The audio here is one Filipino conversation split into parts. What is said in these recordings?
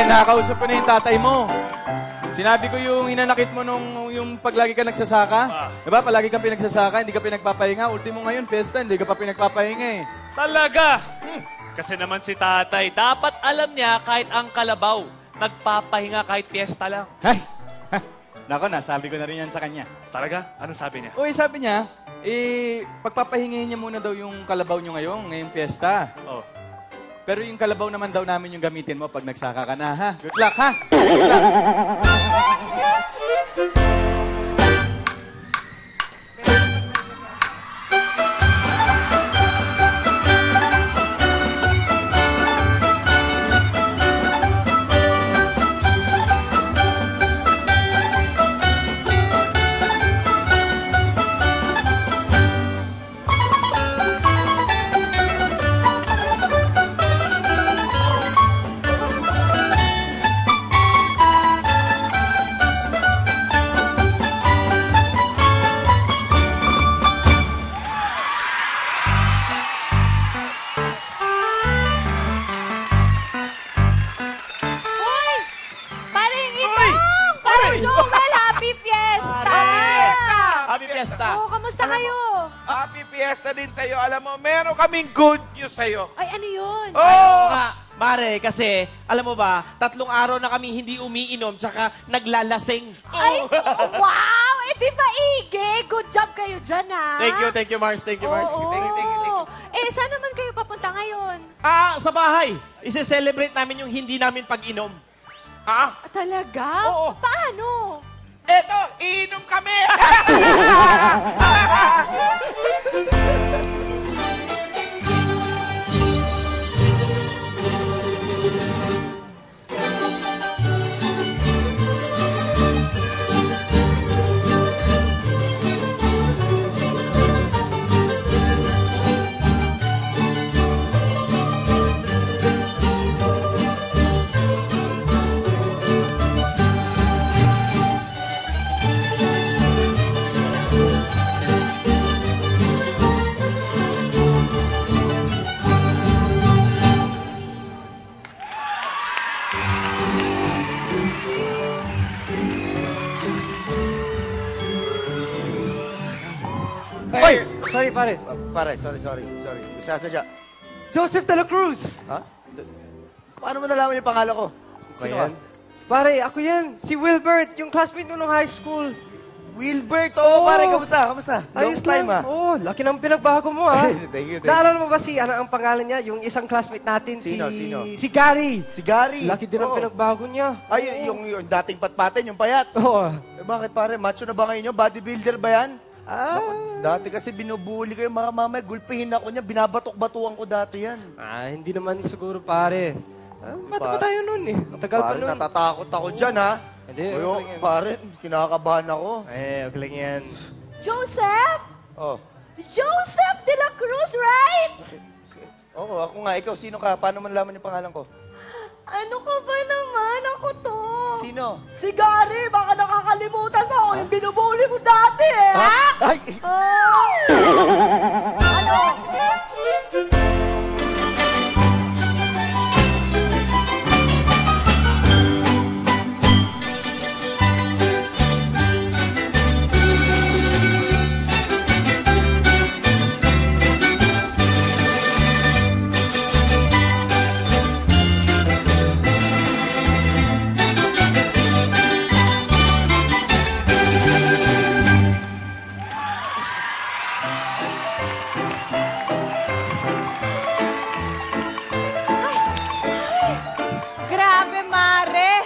Kinakausap ko na yung tatay mo. Sinabi ko yung hinanakit mo nung yung paglagi ka nagsasaka. Diba? Palagi kang pinagsasaka, hindi ka pinagpapahinga. Ultimo ngayon, pesta, hindi ka pa pinagpapahinga eh. Talaga? Kasi naman si tatay, dapat alam niya kahit ang kalabaw, nagpapahinga kahit piyesta lang. Ay! Nako, nasabi ko na rin yan sa kanya. Talaga? Ano sabi niya? Uy, sabi niya, pagpapahingahin niya muna daw yung kalabaw niyo ngayong piyesta. Oh. Pero yung kalabaw naman daw namin yung gamitin mo pag nagsaka ka na, ha? Good luck, ha? Good luck. Oh, kamusta kayo? Happy Fiesta din sa'yo. Alam mo, meron kaming good news sa'yo. Ay, ano yun? Oh! Mare, kasi, alam mo ba, 3 araw na kami hindi umiinom, tsaka naglalasing. Ay, wow! Eh, di ba, Ige? Good job kayo dyan, ha? Thank you, Mars. Thank you, Mars. Oo. Thank you. Eh, saan naman kayo papunta ngayon? Sa bahay. Ise-celebrate namin yung hindi namin pag-inom. Ah, talaga? Oo. Paano? Eto, iinom kami! Oy! Sorry, pare. Pare, sorry. Sasadya. Joseph de la Cruz! Ha? Paano mo nalaman yung pangalan ko? Sino ka? Pare, ako yan. Si Wilbert, yung classmate nung high school. Wilbert! Oo, pare, kamusta? Long Ayos time, lang. Oo, laki ng pinagbago mo, ha? Thank you. Naalala mo ba si, ano ang pangalan niya? Yung isang classmate natin, Sino? si Gary. Si Gary. Laki din ang Oo. pinagbago niya. Ay, yung dating patpatin, yung payat. Oo. Eh, bakit pare? Macho na ba ngayon yun? Bodybuilder ba yan? Ah. Dati kasi binubuli ko yung mga mamay. Gulpihin ako niya. Binabatok-batuan ko dati yan. Hindi naman siguro, pare. Bata pa Pare. tayo nun, eh. Matagal pa Pare, nun. natatakot ako dyan, ha? Hindi, Ngayon, okay lang yan. pare, kinakabahan ako. Okay lang yan. Joseph? Oh. Joseph de la Cruz, right? Oo, ako nga. Ikaw, sino ka? Paano man laman yung pangalan ko? Ano ka ba naman? Ako to. Sino? Si Gary, baka nakakalimutan mo ako yung binubuli mo dati, eh. Ha? Ay! Ano? Grabe, Mare.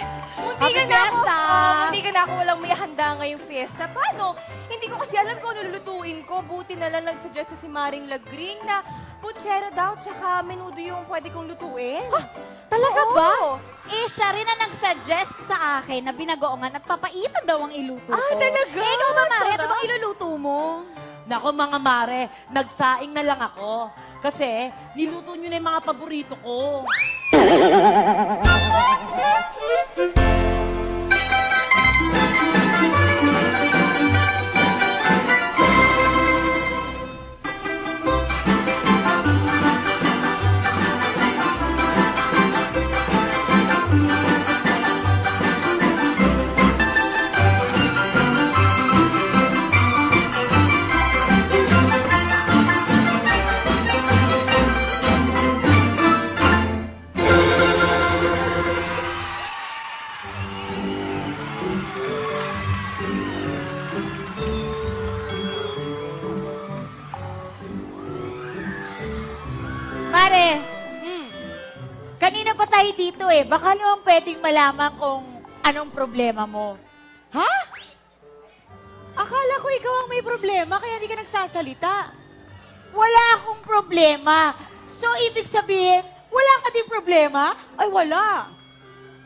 Munti ka na ako walang may handa ngayong fiesta. Paano? Hindi ko kasi alam kung ano lulutuin ko. Buti na lang nag-suggest si Maring Lagring na putsero daw tsaka menudo yung pwede kong lutuin. Talaga Oo. ba? Eh, siya rin na nag-suggest sa akin na binagoongan at papaitan daw ang iluto ko. Talaga? Eh, ikaw ba, Mare? Ano Sarap. bang iluluto mo? Nako mga mare, nagsaing na lang ako. Kasi niluto nyo na yung mga paborito ko. Mare, kanina pa tayo dito eh. Baka naman pwedeng malaman kung anong problema mo. Ha? Akala ko ikaw ang may problema, kaya di ka nagsasalita. Wala akong problema. So, ibig sabihin, wala ka din problema? Ay, wala.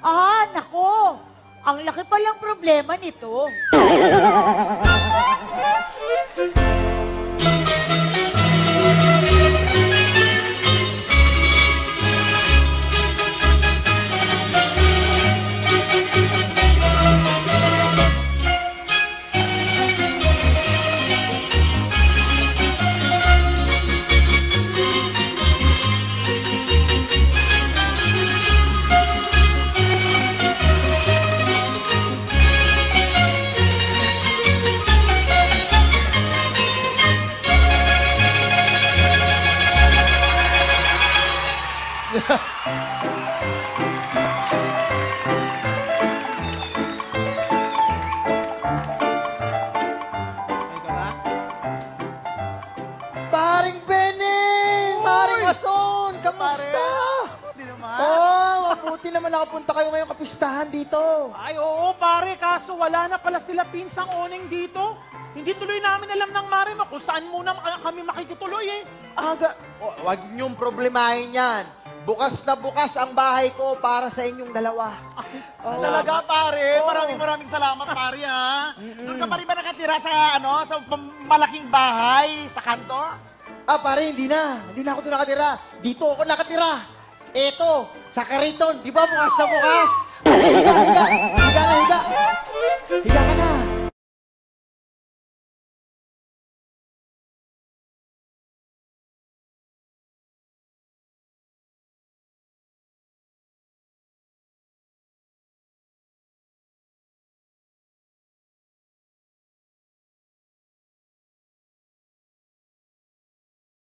Ah, nako. Ang laki palang problema nito. Paring Beneng! Paring Ason! Kamusta? Di naman. Oh, mabuti naman nakapunta kayo ngayong kapistahan dito. Ay, oo, pare. Kaso wala na pala sila pinsang oneng dito. Hindi tuloy namin alam ng mare mo kung saan muna kami makikituloy eh. Aga, wag niyong problemahin yan. Bukas na bukas ang bahay ko para sa inyong dalawa. Talaga, pare. Maraming salamat, pare, ha? Doon ka pa rin ba nakatira sa, sa malaking bahay sa kanto? Ah, pare, hindi na. Hindi na ako doon nakatira. Dito ako nakatira. Eto, sa Kariton. Di ba bukas na bukas? Higa na, higa. Higa na, higa.